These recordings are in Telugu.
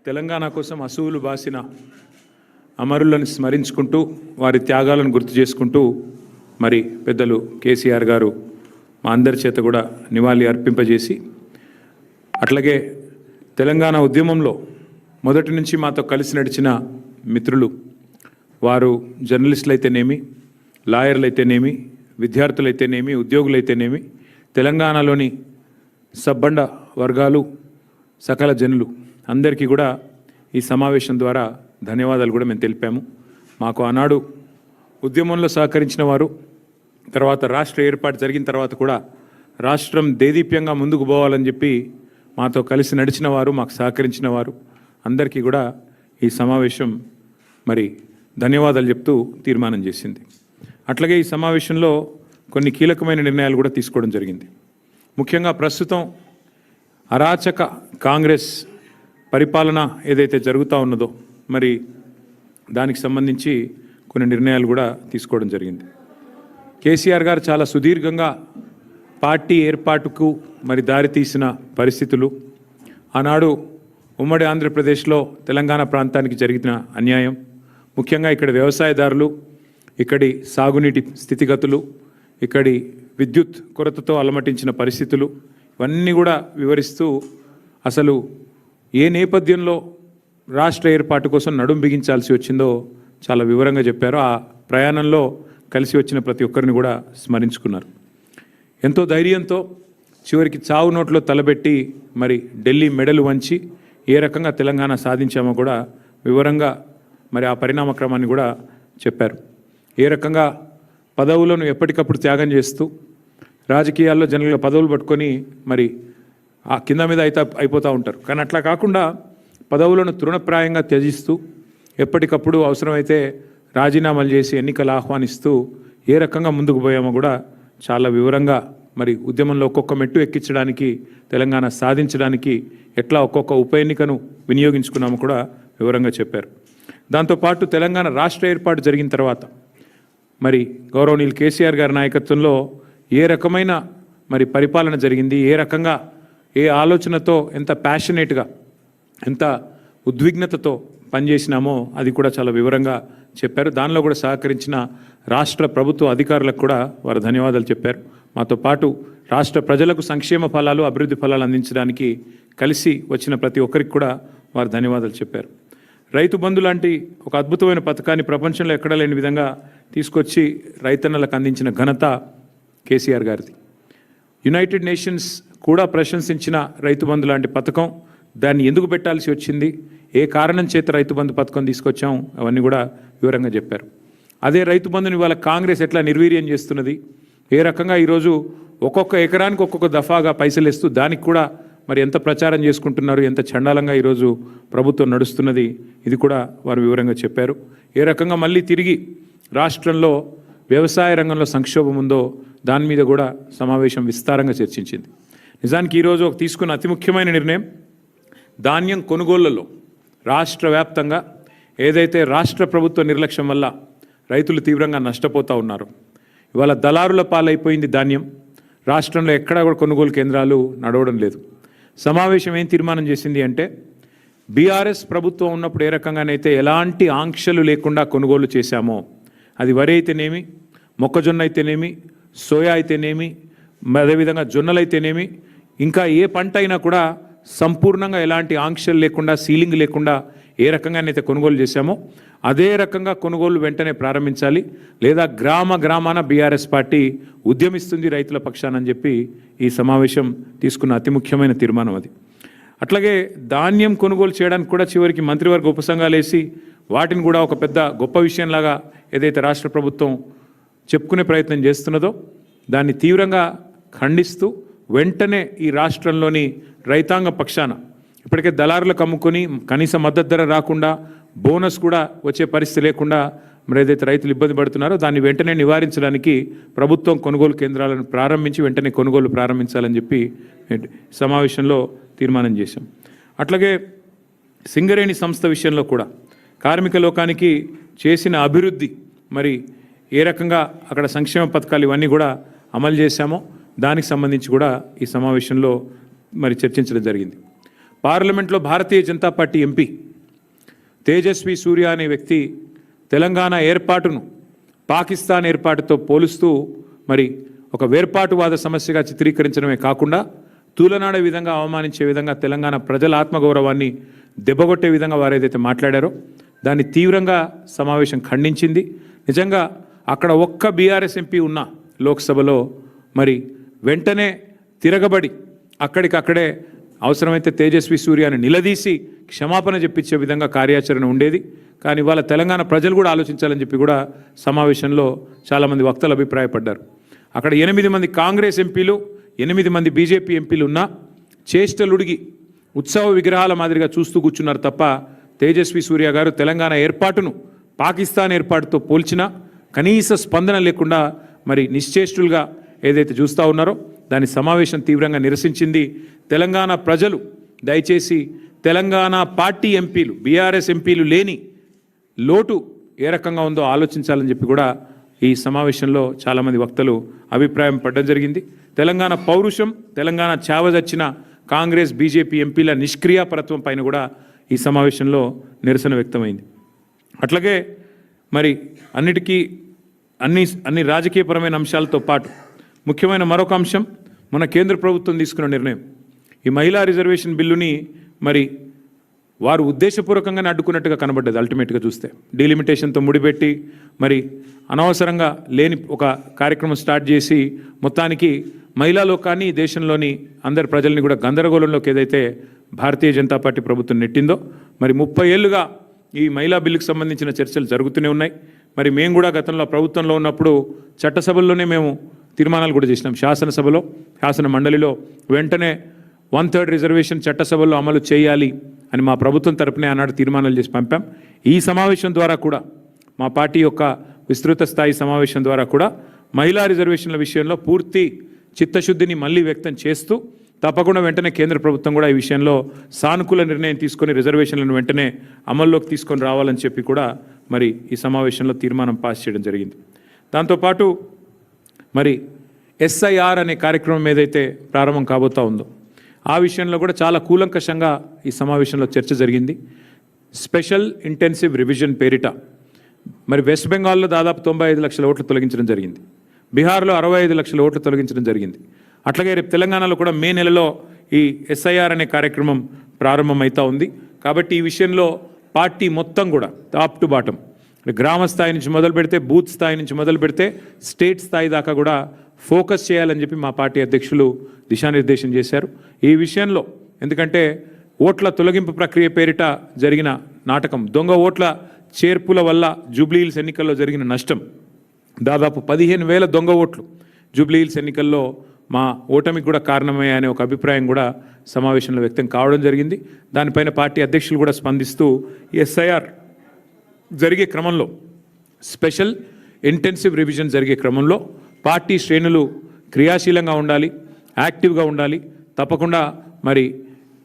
తెలంగాణ కోసం అసువులు బాసిన అమరులను స్మరించుకుంటూ వారి త్యాగాలను గుర్తు చేసుకుంటూ మరి పెద్దలు కేసీఆర్ గారు మా అందరి చేత కూడా నివాళి అర్పింపజేసి అట్లాగే తెలంగాణ ఉద్యమంలో మొదటి నుంచి మాతో కలిసి నడిచిన మిత్రులు వారు జర్నలిస్టులు అయితేనేమి, లాయర్లు అయితేనేమి, విద్యార్థులు అయితేనేమి, ఉద్యోగులు అయితేనేమి, తెలంగాణలోని సబ్బండ వర్గాలు సకల జనులు అందరికీ కూడా ఈ సమావేశం ద్వారా ధన్యవాదాలు కూడా మేము తెలిపాము. మాకు ఆనాడు ఉద్యమంలో సహకరించిన వారు, తర్వాత రాష్ట్ర ఏర్పాటు జరిగిన తర్వాత కూడా రాష్ట్రం దేదీప్యంగా ముందుకు పోవాలని చెప్పి మాతో కలిసి నడిచిన వారు, మాకు సహకరించిన వారు అందరికీ కూడా ఈ సమావేశం మరి ధన్యవాదాలు చెప్తూ తీర్మానం చేసింది. అట్లాగే ఈ సమావేశంలో కొన్ని కీలకమైన నిర్ణయాలు కూడా తీసుకోవడం జరిగింది. ముఖ్యంగా ప్రస్తుతం అరాచక కాంగ్రెస్ పరిపాలన ఏదైతే జరుగుతూ ఉన్నదో మరి దానికి సంబంధించి కొన్ని నిర్ణయాలు కూడా తీసుకోవడం జరిగింది. కేసీఆర్ గారు చాలా సుదీర్ఘంగా పార్టీ ఏర్పాటుకు మరి దారితీసిన పరిస్థితులు, ఆనాడు ఉమ్మడి ఆంధ్రప్రదేశ్లో తెలంగాణ ప్రాంతానికి జరిగిన అన్యాయం, ముఖ్యంగా ఇక్కడ వ్యవసాయదారులు, ఇక్కడి సాగునీటి స్థితిగతులు, ఇక్కడి విద్యుత్ కొరతతో అలమటించిన పరిస్థితులు ఇవన్నీ కూడా వివరిస్తూ అసలు ఏ నేపథ్యంలో రాష్ట్ర ఏర్పాటు కోసం నడుం బిగించాల్సి వచ్చిందో చాలా వివరంగా చెప్పారు. ఆ ప్రయాణంలో కలిసి వచ్చిన ప్రతి ఒక్కరిని కూడా స్మరించుకున్నారు. ఎంతో ధైర్యంతో చివరికి చావు నోట్లో తలబెట్టి మరి ఢిల్లీ మెడలు వంచి ఏ రకంగా తెలంగాణ సాధించామో కూడా వివరంగా మరి ఆ పరిణామ క్రమాన్ని కూడా చెప్పారు. ఏ రకంగా పదవులను ఎప్పటికప్పుడు త్యాగం చేస్తూ రాజకీయాల్లో జనరల్గా పదవులు పట్టుకొని మరి ఆ కింద మీద అయిపోతూ ఉంటారు. కానీ అట్లా కాకుండా పదవులను తృణప్రాయంగా త్యజిస్తూ ఎప్పటికప్పుడు అవసరమైతే రాజీనామాలు చేసి ఎన్నికలు ఆహ్వానిస్తూ ఏ రకంగా ముందుకు పోయామో కూడా చాలా వివరంగా మరి ఉద్యమంలో ఒక్కొక్క మెట్టు ఎక్కించడానికి, తెలంగాణ సాధించడానికి ఎట్లా ఒక్కొక్క ఉప ఎన్నికను వినియోగించుకున్నామో కూడా వివరంగా చెప్పారు. దాంతోపాటు తెలంగాణ రాష్ట్ర ఏర్పాటు జరిగిన తర్వాత మరి గౌరవనీయులు కేసీఆర్ గారి నాయకత్వంలో ఏ రకమైన మరి పరిపాలన జరిగింది, ఏ రకంగా ఏ ఆలోచనతో ఎంత ప్యాషనేట్గా ఎంత ఉద్విగ్నతతో పనిచేసినామో అది కూడా చాలా వివరంగా చెప్పారు. దానిలో కూడా సహకరించిన రాష్ట్ర ప్రభుత్వ అధికారులకు కూడా వారు ధన్యవాదాలు చెప్పారు. మాతో పాటు రాష్ట్ర ప్రజలకు సంక్షేమ ఫలాలు, అభివృద్ధి ఫలాలు అందించడానికి కలిసి వచ్చిన ప్రతి ఒక్కరికి కూడా వారు ధన్యవాదాలు చెప్పారు. రైతు బంధు లాంటి ఒక అద్భుతమైన పథకాన్ని ప్రపంచంలో ఎక్కడా లేని విధంగా తీసుకొచ్చి రైతన్నలకు అందించిన ఘనత కేసీఆర్ గారిది. యునైటెడ్ నేషన్స్ కూడా ప్రశంసించిన రైతు బంధు లాంటి పథకం, దాన్ని ఎందుకు పెట్టాల్సి వచ్చింది, ఏ కారణం చేత రైతు బంధు పథకం తీసుకొచ్చాం, అవన్నీ కూడా వివరంగా చెప్పారు. అదే రైతు బంధుని ఇవాళ కాంగ్రెస్ ఎట్లా నిర్వీర్యం చేస్తున్నది, ఏ రకంగా ఈరోజు ఒక్కొక్క ఎకరానికి ఒక్కొక్క దఫాగా పైసలు ఇస్తూ దానికి కూడా మరి ఎంత ప్రచారం చేసుకుంటున్నారు, ఎంత చండాలంగా ఈరోజు ప్రభుత్వం నడుస్తున్నది, ఇది కూడా వారు వివరంగా చెప్పారు. ఏ రకంగా మళ్ళీ తిరిగి రాష్ట్రంలో వ్యవసాయ రంగంలో సంక్షోభం ఉందో దాని మీద కూడా సమావేశం విస్తారంగా చర్చించింది. నిజానికి ఈరోజు తీసుకున్న అతి ముఖ్యమైన నిర్ణయం ధాన్యం కొనుగోళ్లలో రాష్ట్ర వ్యాప్తంగా ఏదైతే రాష్ట్ర ప్రభుత్వ నిర్లక్ష్యం వల్ల రైతులు తీవ్రంగా నష్టపోతూ ఉన్నారు, ఇవాళ దళారుల పాలైపోయింది ధాన్యం. రాష్ట్రంలో ఎక్కడా కూడా కొనుగోలు కేంద్రాలు నడవడం లేదు. సమావేశం ఏం తీర్మానం చేసింది అంటే బీఆర్ఎస్ ప్రభుత్వం ఉన్నప్పుడు ఏ రకంగానైతే ఎలాంటి ఆంక్షలు లేకుండా కొనుగోలు చేశామో, అది వరి అయితేనేమి, మొక్కజొన్న అయితేనేమి, సోయా అయితేనేమి, అదేవిధంగా జొన్నలు అయితేనేమి, ఇంకా ఏ పంట అయినా కూడా సంపూర్ణంగా ఎలాంటి ఆంక్షలు లేకుండా, సీలింగ్ లేకుండా ఏ రకంగానైతే కొనుగోలు చేశామో అదే రకంగా కొనుగోలు వెంటనే ప్రారంభించాలి, లేదా గ్రామాన బీఆర్ఎస్ పార్టీ ఉద్యమిస్తుంది రైతుల పక్షానని చెప్పి ఈ సమావేశం తీసుకున్న అతి ముఖ్యమైన తీర్మానం అది. అట్లాగే ధాన్యం కొనుగోలు చేయడానికి కూడా చివరికి మంత్రివర్గ ఉపసంఘాలు వేసి వాటిని కూడా ఒక పెద్ద గొప్ప విషయంలాగా ఏదైతే రాష్ట్ర ప్రభుత్వం చెప్పుకునే ప్రయత్నం చేస్తున్నదో దాన్ని తీవ్రంగా ఖండిస్తూ వెంటనే ఈ రాష్ట్రంలోని రైతాంగ పక్షాన ఇప్పటికే దళారులకు అమ్ముకొని కనీస మద్దతు ధర రాకుండా, బోనస్ కూడా వచ్చే పరిస్థితి లేకుండా మరి ఏదైతే రైతులు ఇబ్బంది పడుతున్నారో దాన్ని వెంటనే నివారించడానికి ప్రభుత్వం కొనుగోలు కేంద్రాలను ప్రారంభించి వెంటనే కొనుగోలు ప్రారంభించాలని చెప్పి సమావేశంలో తీర్మానం చేశాం. అట్లాగే సింగరేణి సంస్థ విషయంలో కూడా కార్మిక లోకానికి చేసిన అభివృద్ధి, మరి ఏ రకంగా అక్కడ సంక్షేమ పథకాలు ఇవన్నీ కూడా అమలు చేశామో దానికి సంబంధించి కూడా ఈ సమావేశంలో మరి చర్చించడం జరిగింది. పార్లమెంట్లో భారతీయ జనతా పార్టీ ఎంపీ తేజస్వి సూర్య అనే వ్యక్తి తెలంగాణ ఏర్పాటును పాకిస్తాన్ ఏర్పాటుతో పోలుస్తూ మరి ఒక వేర్పాటువాద సమస్యగా చిత్రీకరించడమే కాకుండా తూలనాడే విధంగా అవమానించే విధంగా తెలంగాణ ప్రజల ఆత్మగౌరవాన్ని దెబ్బగొట్టే విధంగా వారు ఏదైతే మాట్లాడారో దాన్ని తీవ్రంగా సమావేశం ఖండించింది. నిజంగా అక్కడ ఒక్క బీఆర్ఎస్ ఎంపీ ఉన్న లోక్సభలో మరి వెంటనే తిరగబడి అక్కడికక్కడే అవసరమైతే తేజస్వి సూర్యని నిలదీసి క్షమాపణ చెప్పించే విధంగా కార్యాచరణ ఉండేది. కానీ ఇవాళ తెలంగాణ ప్రజలు కూడా ఆలోచించాలని చెప్పి కూడా సమావేశంలో చాలామంది వక్తలు అభిప్రాయపడ్డారు. అక్కడ 8 మంది కాంగ్రెస్ ఎంపీలు 8 మంది బీజేపీ ఎంపీలు ఉన్నా చేష్టలుడిగి ఉత్సవ విగ్రహాల మాదిరిగా చూస్తూ కూర్చున్నారు తప్ప తేజస్వి సూర్య గారు తెలంగాణ ఏర్పాటును పాకిస్తాన్ ఏర్పాటుతో పోల్చినా కనీస స్పందన లేకుండా మరి నిశ్చేష్టులుగా ఏదైతే చూస్తూ ఉన్నారో దాని సమావేశం తీవ్రంగా నిరసించింది. తెలంగాణ ప్రజలు దయచేసి తెలంగాణ పార్టీ ఎంపీలు బీఆర్ఎస్ ఎంపీలు లేని లోటు ఏ రకంగా ఉందో ఆలోచించాలని చెప్పి కూడా ఈ సమావేశంలో చాలామంది వక్తలు అభిప్రాయం పడడం జరిగింది. తెలంగాణ పౌరుషం తెలంగాణ చావదచ్చిన కాంగ్రెస్ బీజేపీ ఎంపీల నిష్క్రియాపరత్వం పైన కూడా ఈ సమావేశంలో నిరసన వ్యక్తమైంది. అట్లాగే మరి అన్ని రాజకీయపరమైన అంశాలతో పాటు ముఖ్యమైన మరొక అంశం మన కేంద్ర ప్రభుత్వం తీసుకున్న నిర్ణయం. ఈ మహిళా రిజర్వేషన్ బిల్లుని మరి వారు ఉద్దేశపూర్వకంగానే అడ్డుకున్నట్టుగా కనబడ్డది. అల్టిమేట్గా చూస్తే డీలిమిటేషన్తో ముడిపెట్టి మరి అనవసరంగా లేని ఒక కార్యక్రమం స్టార్ట్ చేసి మొత్తానికి మహిళా లోకాన్ని దేశంలోని అందరి ప్రజల్ని కూడా గందరగోళంలోకి ఏదైతే భారతీయ జనతా పార్టీ ప్రభుత్వం నెట్టిందో మరి 30 ఏళ్ళుగా ఈ మహిళా బిల్లుకు సంబంధించిన చర్చలు జరుగుతూనే ఉన్నాయి. మరి మేము కూడా గతంలో ప్రభుత్వంలో ఉన్నప్పుడు చట్టసభల్లోనే మేము తీర్మానాలు కూడా చేసినాం. శాసనసభలో శాసన మండలిలో వెంటనే 1/3 రిజర్వేషన్ చట్టసభల్లో అమలు చేయాలి అని మా ప్రభుత్వం తరపునే ఆనాడు తీర్మానాలు చేసి పంపాం. ఈ సమావేశం ద్వారా కూడా మా పార్టీ యొక్క విస్తృత స్థాయి సమావేశం ద్వారా కూడా మహిళా రిజర్వేషన్ల విషయంలో పూర్తి చిత్తశుద్ధిని మళ్ళీ వ్యక్తం చేస్తూ తప్పకుండా వెంటనే కేంద్ర ప్రభుత్వం కూడా ఈ విషయంలో సానుకూల నిర్ణయం తీసుకొని రిజర్వేషన్లను వెంటనే అమల్లోకి తీసుకొని రావాలని చెప్పి కూడా మరి ఈ సమావేశంలో తీర్మానం పాస్ చేయడం జరిగింది. దాంతోపాటు మరి SIR అనే కార్యక్రమం ఏదైతే ప్రారంభం కాబోతా ఉందో ఆ విషయంలో కూడా చాలా కూలంకషంగా ఈ సమావేశంలో చర్చ జరిగింది. స్పెషల్ ఇంటెన్సివ్ రివిజన్ పేరిట మరి వెస్ట్ బెంగాల్లో దాదాపు 95 లక్షల ఓట్లు తొలగించడం జరిగింది. బీహార్లో 65 లక్షల ఓట్లు తొలగించడం జరిగింది. అట్లాగే రేపు తెలంగాణలో కూడా మే నెలలో ఈ SIR అనే కార్యక్రమం ప్రారంభమవుతూ ఉంది. కాబట్టి ఈ విషయంలో పార్టీ మొత్తం కూడా టాప్ టు బాటం గ్రామ స్థాయి నుంచి మొదలు పెడితే బూత్ స్థాయి నుంచి మొదలు పెడితే స్టేట్ స్థాయి దాకా కూడా ఫోకస్ చేయాలని చెప్పి మా పార్టీ అధ్యక్షులు దిశానిర్దేశం చేశారు. ఈ విషయంలో ఎందుకంటే ఓట్ల తొలగింపు ప్రక్రియ పేరిట జరిగిన నాటకం, దొంగ ఓట్ల చేర్పుల వల్ల జూబ్లీహిల్స్ ఎన్నికల్లో జరిగిన నష్టం దాదాపు 15,000 దొంగ ఓట్లు జూబ్లీహిల్స్ ఎన్నికల్లో మా ఓటమికి కూడా కారణమయ్యాయనే ఒక అభిప్రాయం కూడా సమావేశంలో వ్యక్తం కావడం జరిగింది. దానిపైన పార్టీ అధ్యక్షులు కూడా స్పందిస్తూ SIR జరిగే క్రమంలో స్పెషల్ ఇంటెన్సివ్ రివిజన్ జరిగే క్రమంలో పార్టీ శ్రేణులు క్రియాశీలంగా ఉండాలి, యాక్టివ్గా ఉండాలి, తప్పకుండా మరి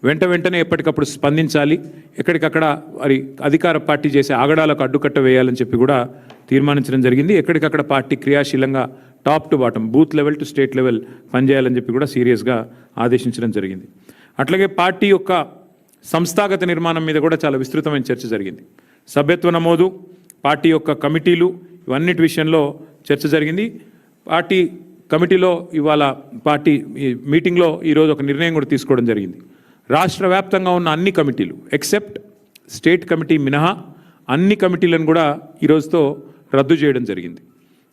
వెంటనే ఎప్పటికప్పుడు స్పందించాలి, ఎక్కడికక్కడ మరి అధికార పార్టీ చేసే ఆగడాలకు అడ్డుకట్ట వేయాలని చెప్పి కూడా తీర్మానించడం జరిగింది. ఎక్కడికక్కడ పార్టీ క్రియాశీలంగా top to bottom booth level to state level పనిచేయాలని చెప్పి కూడా సీరియస్గా ఆదేశించడం జరిగింది. అట్లాగే పార్టీ యొక్క సంస్థాగత నిర్మాణం మీద కూడా చాలా విస్తృతమైన చర్చ జరిగింది. సభ్యత్వ నమోదు, పార్టీ యొక్క కమిటీలు, ఇవన్నిటి విషయంలో చర్చ జరిగింది. పార్టీ కమిటీలో ఇవాళ పార్టీ మీటింగ్లో ఈరోజు ఒక నిర్ణయం కూడా తీసుకోవడం జరిగింది. రాష్ట్ర వ్యాప్తంగా ఉన్న అన్ని కమిటీలు ఎక్సెప్ట్ స్టేట్ కమిటీ మినహా అన్ని కమిటీలను కూడా ఈరోజుతో రద్దు చేయడం జరిగింది.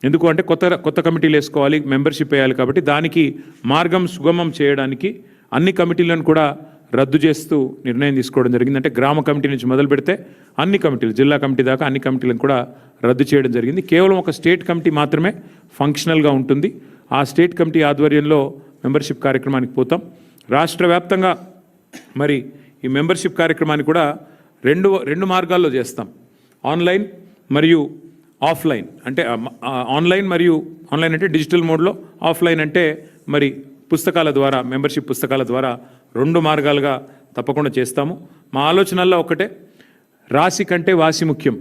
ఎందుకు అంటే కొత్త కమిటీలు వేసుకోవాలి, మెంబర్షిప్ వేయాలి, కాబట్టి దానికి మార్గం సుగమం చేయడానికి అన్ని కమిటీలను కూడా రద్దు చేస్తూ నిర్ణయం తీసుకోవడం జరిగింది. అంటే గ్రామ కమిటీ నుంచి మొదలు పెడితే అన్ని కమిటీలు, జిల్లా కమిటీ దాకా అన్ని కమిటీలను కూడా రద్దు చేయడం జరిగింది. కేవలం ఒక స్టేట్ కమిటీ మాత్రమే ఫంక్షనల్గా ఉంటుంది. ఆ స్టేట్ కమిటీ ఆధ్వర్యంలో మెంబర్షిప్ కార్యక్రమానికి పోతాం. రాష్ట్ర వ్యాప్తంగా మరి ఈ మెంబర్షిప్ కార్యక్రమాన్ని కూడా రెండు మార్గాల్లో చేస్తాం. ఆన్లైన్ మరియు ఆఫ్లైన్. అంటే ఆన్లైన్ అంటే డిజిటల్ మోడ్లో, ఆఫ్లైన్ అంటే మరి పుస్తకాల ద్వారా, మెంబర్షిప్ పుస్తకాల ద్వారా 2 మార్గాలుగా తప్పకుండా చేస్తాము. మా ఆలోచనల్లో ఒకటే, రాశి కంటే వాసి ముఖ్యం.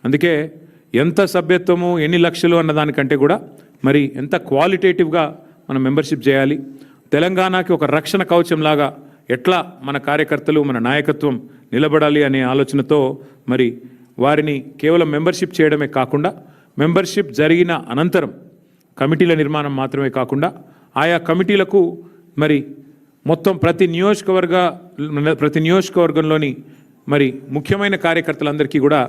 అందుకే ఎంత సభ్యత్వము ఎన్ని లక్షలు అన్నదానికంటే కూడా మరి ఎంత క్వాలిటేటివ్గా మనం మెంబర్షిప్ చేయాలి. తెలంగాణకి ఒక రక్షణ కవచంలాగా ఎట్లా మన కార్యకర్తలు మన నాయకత్వం నిలబడాలి అనే ఆలోచనతో మరి వారిని కేవలం మెంబర్షిప్ చేయడమే కాకుండా మెంబర్షిప్ జరిగిన అనంతరం కమిటీల నిర్మాణం మాత్రమే కాకుండా ఆయా కమిటీలకు మరి మొత్తం ప్రతి నియోజకవర్గంలోని మరి ముఖ్యమైన కార్యకర్తలందరికీ కూడా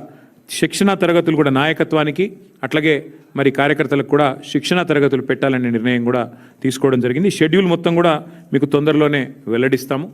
శిక్షణా తరగతులు కూడా నాయకత్వానికి అట్లాగే మరి కార్యకర్తలకు కూడా శిక్షణా తరగతులు పెట్టాలనే నిర్ణయం కూడా తీసుకోవడం జరిగింది. షెడ్యూల్ మొత్తం కూడా మీకు తొందరలోనే వెల్లడిస్తాము.